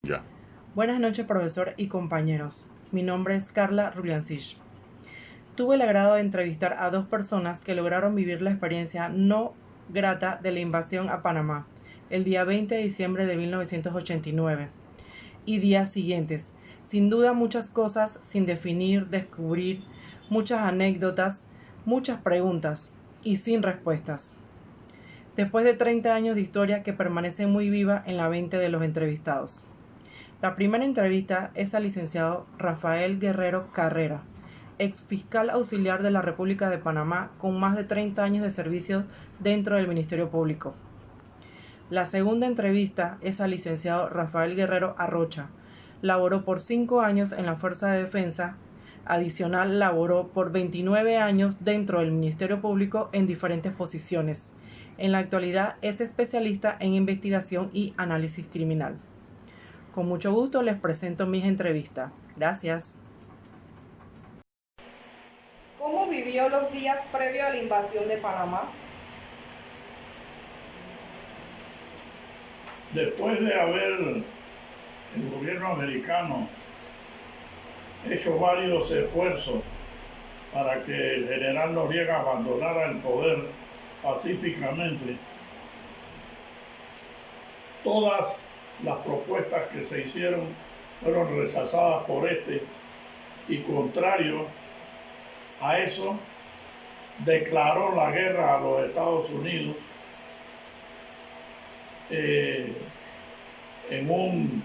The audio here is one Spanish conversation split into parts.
Ya. Buenas noches, profesor y compañeros. Mi nombre es Carla Ruliancich. Tuve el agrado de entrevistar a dos personas que lograron vivir la experiencia no grata de la invasión a Panamá el día 20 de diciembre de 1989 y días siguientes. Sin duda muchas cosas sin definir, descubrir, muchas anécdotas, muchas preguntas y sin respuestas. Después de 30 años de historia que permanece muy viva en la mente de los entrevistados. La primera entrevista es al licenciado Rafael Guerrero Carrera, ex fiscal auxiliar de la República de Panamá con más de 30 años de servicio dentro del Ministerio Público. La segunda entrevista es al licenciado Rafael Guerrero Arrocha. Laboró por 5 años en la Fuerza de Defensa. Adicional, laboró por 29 años dentro del Ministerio Público en diferentes posiciones. En la actualidad es especialista en investigación y análisis criminal. Con mucho gusto les presento mis entrevistas. Gracias. ¿Cómo vivió los días previos a la invasión de Panamá? Después de haber el gobierno americano hecho varios esfuerzos para que el general Noriega abandonara el poder pacíficamente, todas las propuestas que se hicieron fueron rechazadas por este y contrario a eso declaró la guerra a los Estados Unidos en un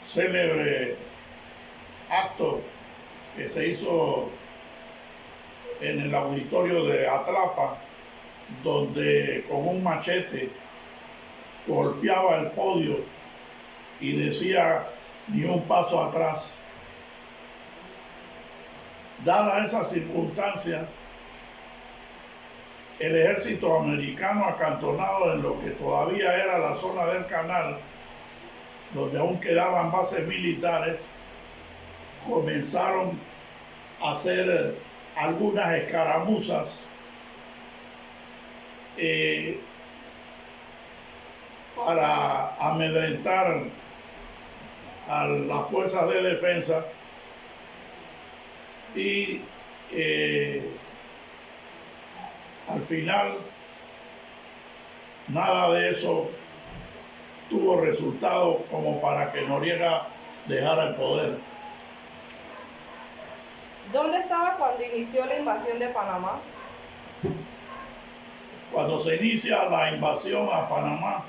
célebre acto que se hizo en el auditorio de Atlapa, donde con un machete golpeaba el podio y decía ni un paso atrás. Dada esa circunstancia, el ejército americano acantonado en lo que todavía era la zona del canal, donde aún quedaban bases militares, comenzaron a hacer algunas escaramuzas para amedrentar a las fuerzas de defensa y al final nada de eso tuvo resultado como para que Noriega dejara el poder. ¿Dónde estaba cuando inició la invasión de Panamá? Cuando se inicia la invasión a Panamá,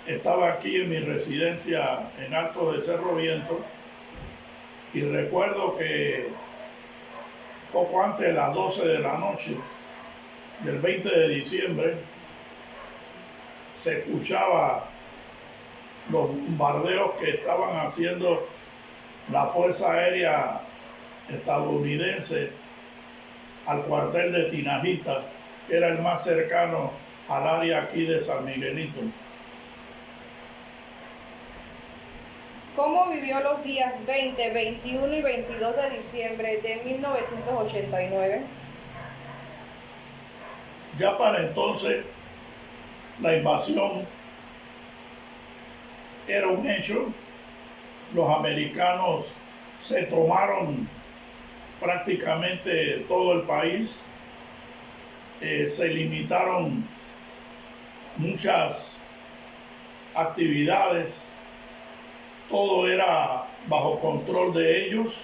estaba aquí en mi residencia en Alto de Cerro Viento y recuerdo que poco antes de las 12 de la noche del 20 de diciembre se escuchaba los bombardeos que estaban haciendo la Fuerza Aérea estadounidense al cuartel de Tinajita, que era el más cercano al área aquí de San Miguelito. ¿Cómo vivió los días 20, 21 y 22 de diciembre de 1989? Ya para entonces la invasión era un hecho. Los americanos se tomaron prácticamente todo el país, se limitaron muchas actividades, todo era bajo control de ellos,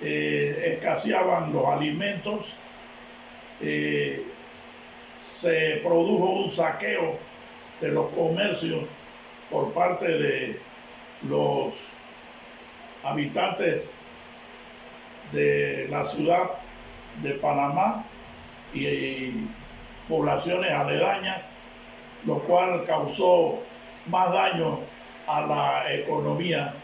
escaseaban los alimentos, se produjo un saqueo de los comercios por parte de los habitantes de la ciudad de Panamá y poblaciones aledañas, lo cual causó más daño a la economía.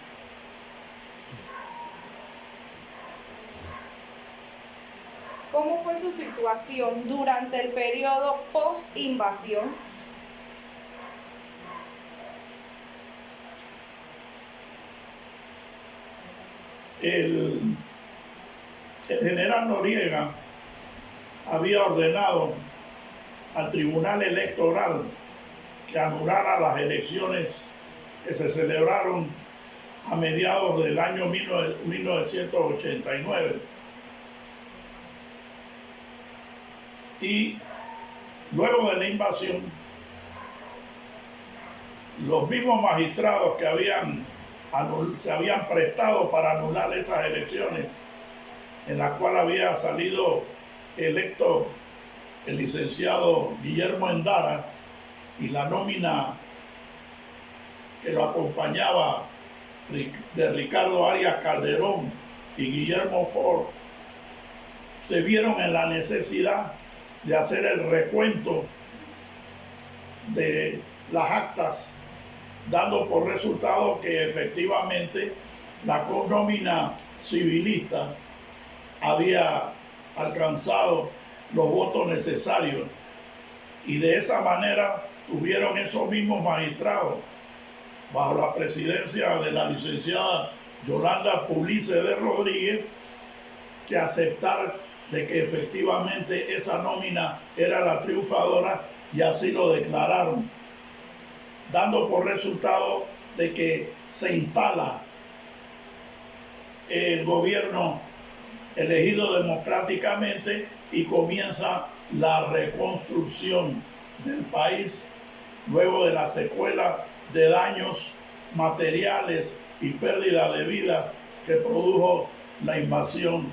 ¿Cómo fue su situación durante el periodo post-invasión? El general Noriega había ordenado al Tribunal Electoral que anulara las elecciones que se celebraron a mediados del año 1989. Y luego de la invasión, los mismos magistrados que se habían prestado para anular esas elecciones, en la cual había salido electo el licenciado Guillermo Endara, y la nómina que lo acompañaba de Ricardo Arias Calderón y Guillermo Ford, se vieron en la necesidad de hacer el recuento de las actas, dando por resultado que efectivamente la nómina civilista había alcanzado los votos necesarios, y de esa manera tuvieron esos mismos magistrados, bajo la presidencia de la licenciada Yolanda Pulice de Rodríguez, que aceptar de que efectivamente esa nómina era la triunfadora, y así lo declararon, dando por resultado de que se instala el gobierno elegido democráticamente y comienza la reconstrucción del país luego de la secuela de daños materiales y pérdida de vida que produjo la invasión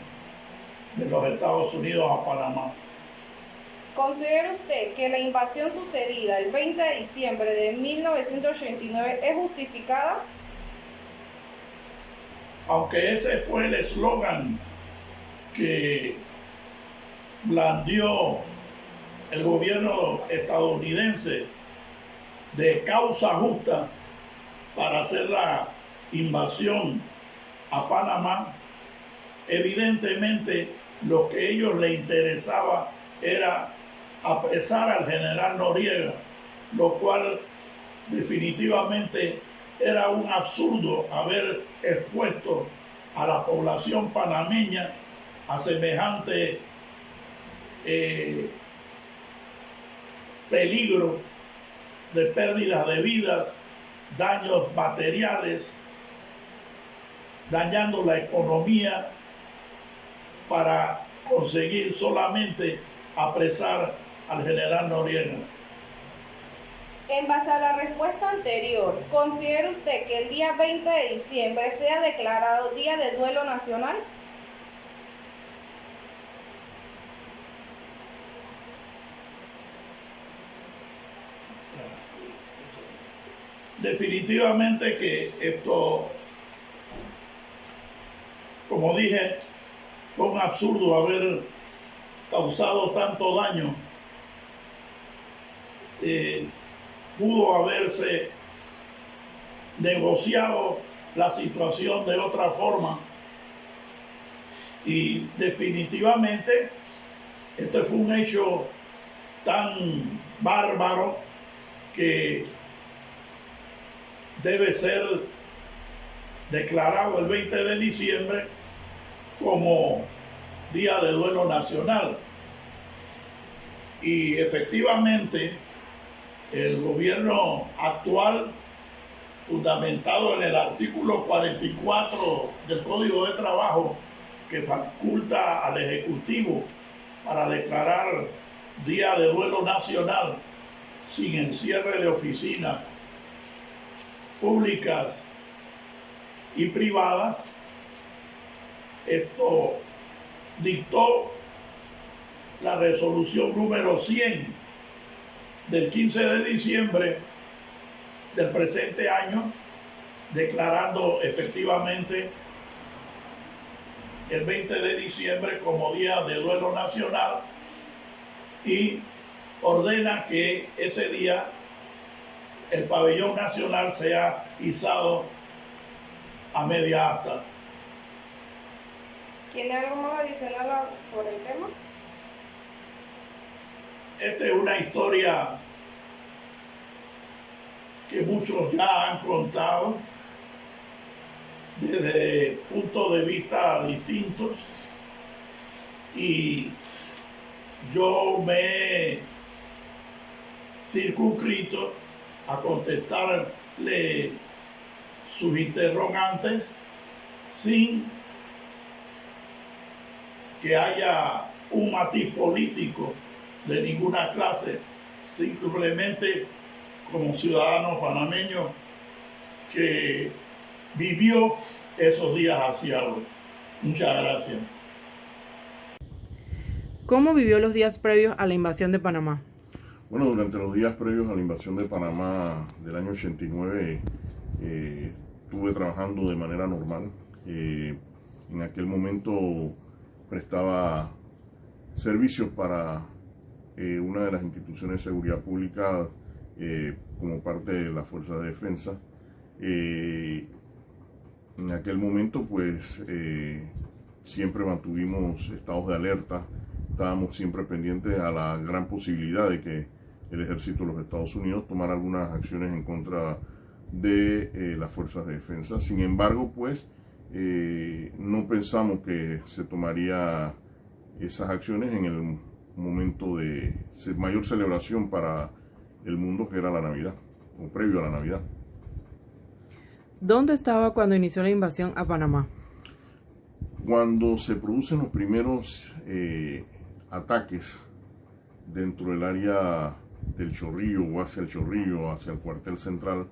de los Estados Unidos a Panamá. ¿Considera usted que la invasión sucedida el 20 de diciembre de 1989 es justificada? Aunque ese fue el eslogan que blandió el gobierno estadounidense, de causa justa, para hacer la invasión a Panamá, evidentemente lo que a ellos les interesaba era apresar al general Noriega, lo cual definitivamente era un absurdo haber expuesto a la población panameña a semejante peligro de pérdida de vidas, daños materiales, dañando la economía para conseguir solamente apresar al general Noriega. En base a la respuesta anterior, ¿considera usted que el día 20 de diciembre sea declarado Día de Duelo Nacional? Definitivamente que esto, como dije, fue un absurdo haber causado tanto daño. Pudo haberse negociado la situación de otra forma, y definitivamente este fue un hecho tan bárbaro que debe ser declarado el 20 de diciembre como Día de Duelo Nacional. Y efectivamente el gobierno actual, fundamentado en el artículo 44 del Código de Trabajo, que faculta al Ejecutivo para declarar Día de Duelo Nacional sin encierre de oficinas públicas y privadas, esto dictó la resolución número 100 del 15 de diciembre del presente año, declarando efectivamente el 20 de diciembre como Día de Duelo Nacional, y ordena que ese día el pabellón nacional sea izado a media asta. ¿Tiene algo más adicional sobre el tema? Esta es una historia que muchos ya han contado desde puntos de vista distintos, y yo me he circunscrito a contestarle sus interrogantes sin que haya un matiz político de ninguna clase, simplemente como ciudadano panameño que vivió esos días hacia algo. Muchas gracias. ¿Cómo vivió los días previos a la invasión de Panamá? Bueno, durante los días previos a la invasión de Panamá del año 89 estuve trabajando de manera normal. En aquel momento prestaba servicios para una de las instituciones de seguridad pública como parte de la Fuerza de Defensa. En aquel momento pues siempre mantuvimos estados de alerta, estábamos siempre pendientes a la gran posibilidad de que el ejército de los Estados Unidos tomara algunas acciones en contra de las fuerzas de defensa. Sin embargo, pues no pensamos que se tomaría esas acciones en el momento de mayor celebración para el mundo, que era la Navidad, o previo a la Navidad. ¿Dónde estaba cuando inició la invasión a Panamá? Cuando se producen los primeros ataques dentro del área del Chorrillo o hacia el Chorrillo, hacia el cuartel central,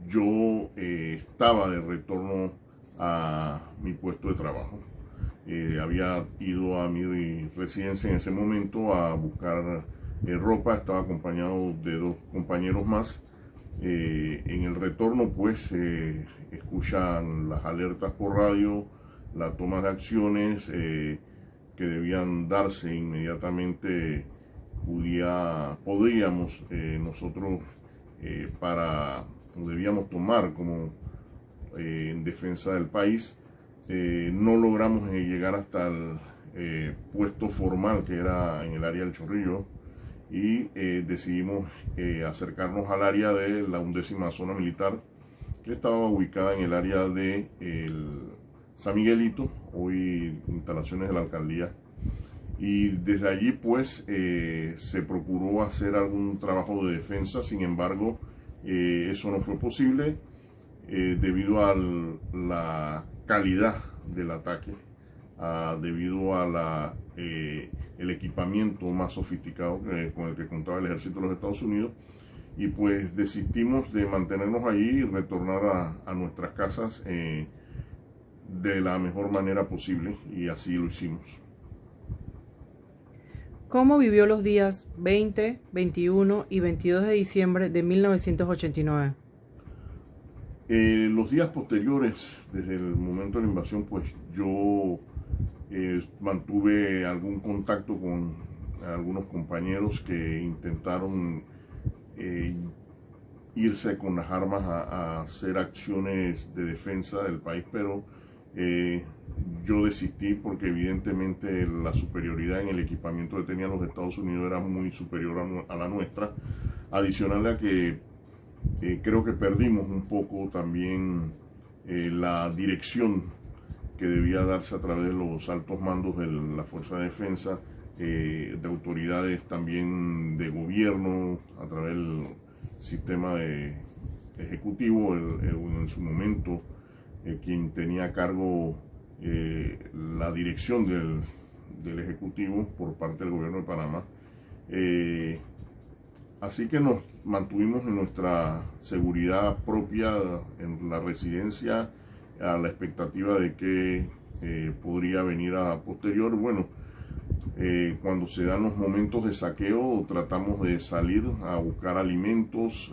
yo estaba de retorno a mi puesto de trabajo. Había ido a mi residencia en ese momento a buscar ropa, estaba acompañado de 2 compañeros más. En el retorno pues escuchan las alertas por radio, la toma de acciones que debían darse inmediatamente. Podríamos nosotros debíamos tomar como en defensa del país. No logramos llegar hasta el puesto formal, que era en el área del Chorrillo, y decidimos acercarnos al área de la 11ª zona militar, que estaba ubicada en el área de San Miguelito, hoy instalaciones de la alcaldía. Y desde allí pues se procuró hacer algún trabajo de defensa. Sin embargo, eso no fue posible debido a la calidad del ataque, debido a el equipamiento más sofisticado con el que contaba el ejército de los Estados Unidos, y pues desistimos de mantenernos allí y retornar a nuestras casas de la mejor manera posible, y así lo hicimos. ¿Cómo vivió los días 20, 21 y 22 de diciembre de 1989? Los días posteriores, desde el momento de la invasión, pues yo mantuve algún contacto con algunos compañeros que intentaron irse con las armas a hacer acciones de defensa del país, pero yo desistí porque evidentemente la superioridad en el equipamiento que tenían los Estados Unidos era muy superior a la nuestra. Adicional a que creo que perdimos un poco también la dirección que debía darse a través de los altos mandos de la Fuerza de Defensa, de autoridades también de gobierno, a través del sistema ejecutivo, en su momento quien tenía a cargo la dirección del Ejecutivo por parte del gobierno de Panamá. Así que nos mantuvimos en nuestra seguridad propia en la residencia, a la expectativa de que podría venir a posterior. Bueno, cuando se dan los momentos de saqueo tratamos de salir a buscar alimentos,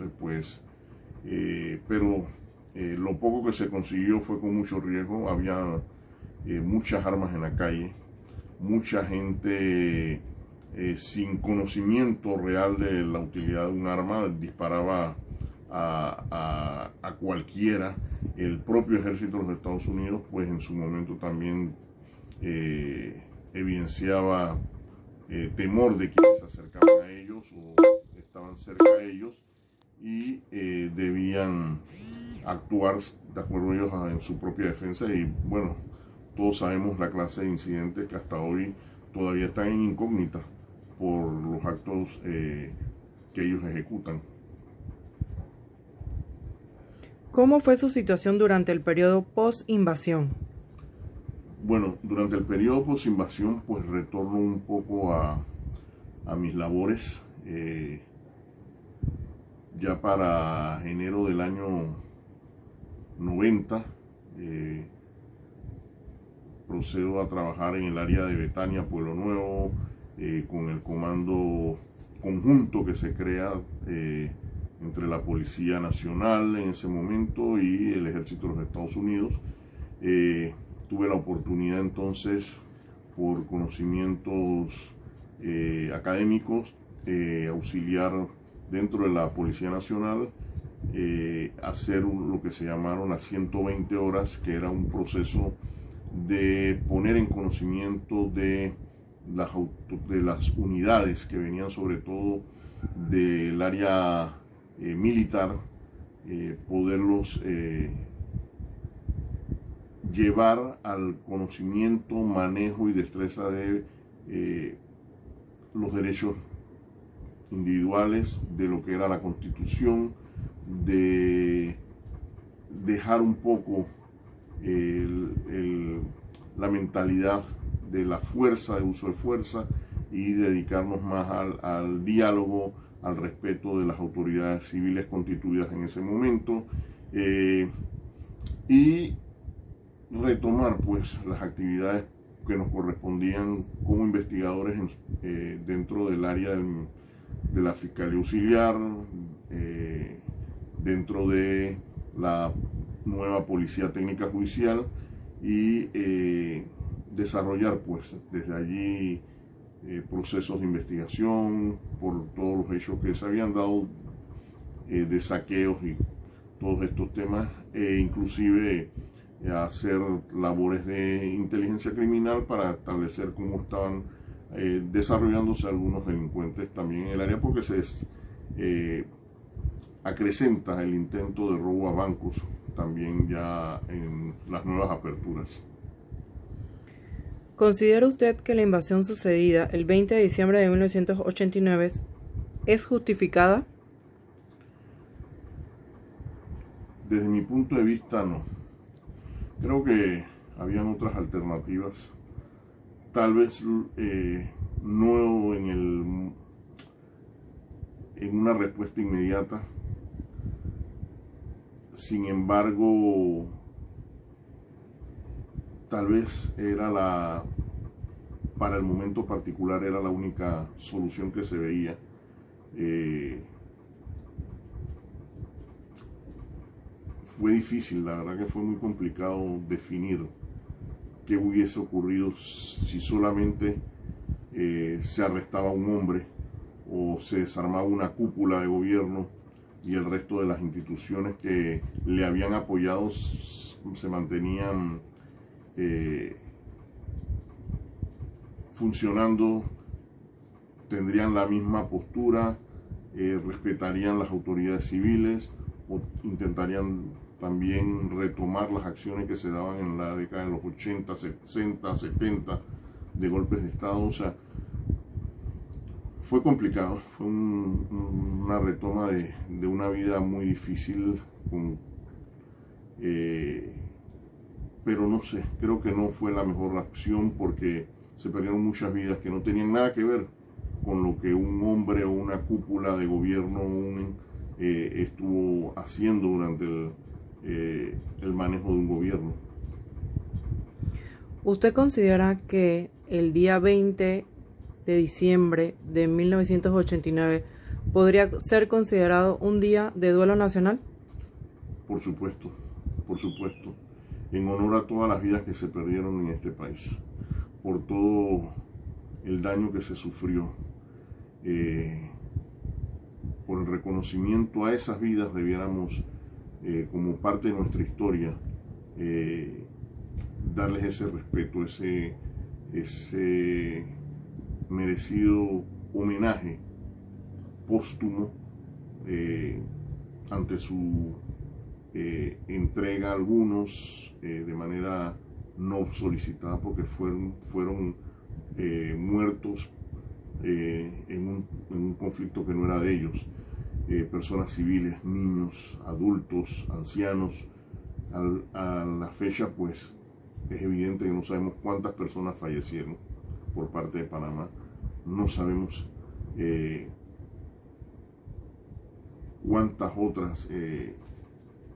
pero lo poco que se consiguió fue con mucho riesgo. Había muchas armas en la calle, mucha gente sin conocimiento real de la utilidad de un arma disparaba a cualquiera. El propio ejército de los Estados Unidos pues en su momento también evidenciaba temor de quienes se acercaban a ellos o estaban cerca de ellos, y debían actuar de acuerdo a ellos en su propia defensa. Y bueno, todos sabemos la clase de incidentes que hasta hoy todavía están en incógnita por los actos que ellos ejecutan. ¿Cómo fue su situación durante el periodo post-invasión? Bueno, durante el periodo post-invasión, pues retorno un poco a mis labores. Ya para enero del año 90, procedo a trabajar en el área de Betania, Pueblo Nuevo, con el comando conjunto que se crea entre la Policía Nacional en ese momento y el Ejército de los Estados Unidos. Tuve la oportunidad entonces, por conocimientos académicos, auxiliar dentro de la Policía Nacional, hacer lo que se llamaron las 120 horas, que era un proceso de poner en conocimiento de las unidades que venían sobre todo del área militar, poderlos llevar al conocimiento, manejo y destreza de los derechos individuales, de lo que era la Constitución, de dejar un poco la mentalidad de la fuerza, de uso de fuerza, y dedicarnos más al diálogo, al respeto de las autoridades civiles constituidas en ese momento, y retomar pues las actividades que nos correspondían como investigadores dentro del área de la Fiscalía Auxiliar, dentro de la nueva Policía Técnica Judicial, y desarrollar pues desde allí procesos de investigación por todos los hechos que se habían dado, de saqueos y todos estos temas, inclusive hacer labores de inteligencia criminal para establecer cómo estaban desarrollándose algunos delincuentes también en el área, porque se acrecenta el intento de robo a bancos también ya en las nuevas aperturas. ¿Considera usted que la invasión sucedida el 20 de diciembre de 1989 es justificada? Desde mi punto de vista, no. Creo que habían otras alternativas, tal vez no en una respuesta inmediata. Sin embargo, tal vez para el momento particular era la única solución que se veía. Fue difícil, la verdad que fue muy complicado definir qué hubiese ocurrido si solamente se arrestaba un hombre o se desarmaba una cúpula de gobierno y el resto de las instituciones que le habían apoyado se mantenían funcionando, tendrían la misma postura, respetarían las autoridades civiles o intentarían también retomar las acciones que se daban en la década de los 80, 60, 70 de golpes de Estado. O sea, fue complicado, fue una retoma de una vida muy difícil, pero no sé, creo que no fue la mejor opción, porque se perdieron muchas vidas que no tenían nada que ver con lo que un hombre o una cúpula de gobierno estuvo haciendo durante el manejo de un gobierno. ¿Usted considera que el día 20 de diciembre de 1989 podría ser considerado un día de duelo nacional? Por supuesto, en honor a todas las vidas que se perdieron en este país, por todo el daño que se sufrió, por el reconocimiento a esas vidas, debiéramos, como parte de nuestra historia, darles ese respeto, ese merecido homenaje póstumo ante su entrega a algunos de manera no solicitada, porque fueron muertos en un conflicto que no era de ellos. personas civiles, niños, adultos, ancianos. A la fecha, pues, es evidente que no sabemos cuántas personas fallecieron por parte de Panamá. No sabemos cuántas otras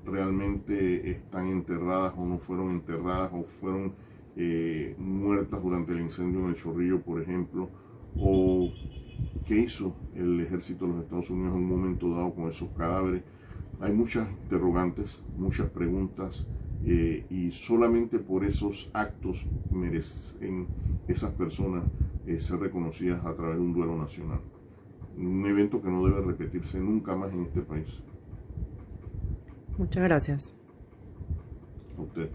realmente están enterradas o no fueron enterradas o fueron muertas durante el incendio en el Chorrillo, por ejemplo, o qué hizo el ejército de los Estados Unidos en un momento dado con esos cadáveres. Hay muchas interrogantes, muchas preguntas, y solamente por esos actos merecen esas personas ser reconocidas a través de un duelo nacional. Un evento que no debe repetirse nunca más en este país. Muchas gracias. A usted.